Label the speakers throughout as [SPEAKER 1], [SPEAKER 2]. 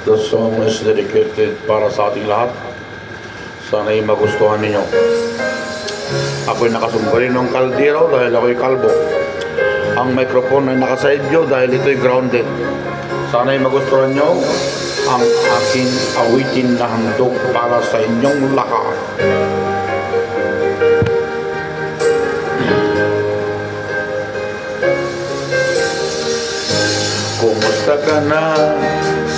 [SPEAKER 1] The song is dedicated para sa ating lahat. Sana'y magustuhan ninyo. Ako'y nakasumbarin ng kaldero dahil ako'y kalbo. Ang microphone ay naka-side view dahil ito'y grounded. Sana'y magustuhan nyo ang aking awitin na handog para sa inyong lahat. Kumusta ka na?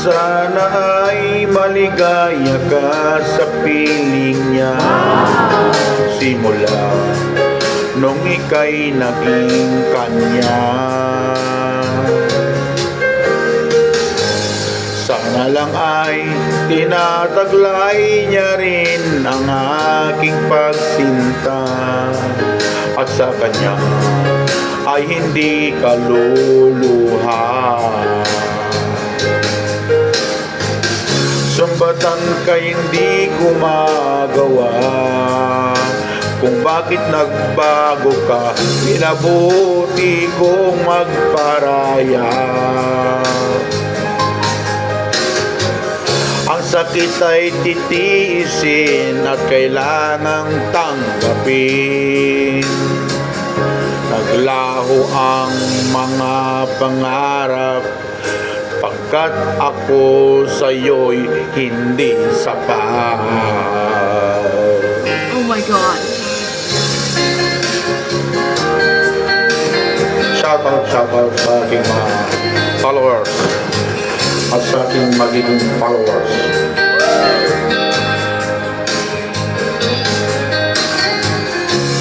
[SPEAKER 1] Sana ay maligaya ka sa piling niya. Simula nung ika'y naging kanya. Sana lang ay tinataglay niya rin ang aking pagsinta. At sa kanya ay hindi kaluluha. Sumbatan ka hindi gumagawa kung bakit nagbago ka. Minabuti kong magparaya. Ang sakit ay titiisin at kailangang tanggapin. Naglaho ang mga pangarap pagkat ako sa'yo'y hindi sapat.
[SPEAKER 2] Oh my God.
[SPEAKER 1] Shout out sa aking mga followers at sa aking magiging followers.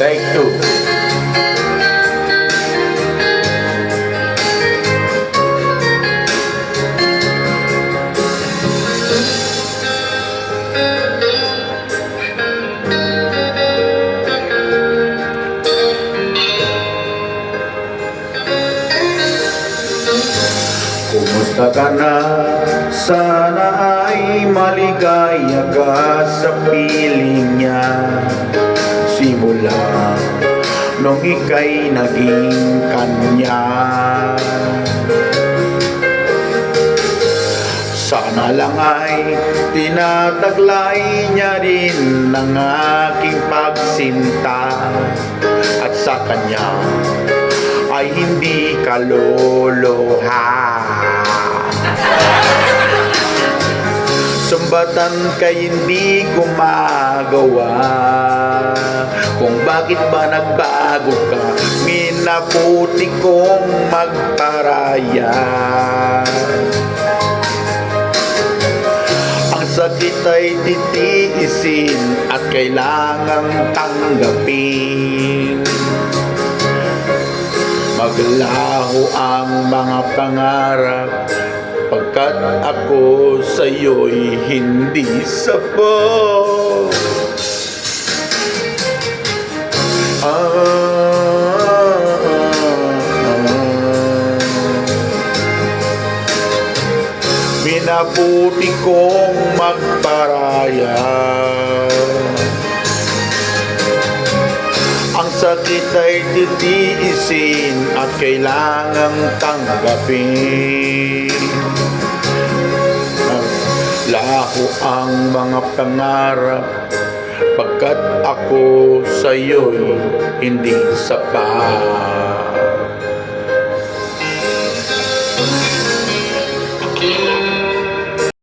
[SPEAKER 1] Thank you. Kumusta ka na? Sana ay maligaya ka sa piling niya. Simula nung ika'y naging kanya. Sana lang ay tinataglay niya rin ang aking pagsinta. At sa kanya ay hindi kaluluha. Sumbatan ka hindi gumagawa kung bakit ba nagbago ka. Minabuti kong magparaya. Ang sakit ay titiisin at kailangang tanggapin. Maglaho ang mga pangarap pagkat ako sa'yo'y hindi sapat. Minabuti kong magparaya. Ang sakit ay titiisin at kailangang tanggapin. Laho ang mga pangarap pagkat ako sa'yo'y hindi sapat.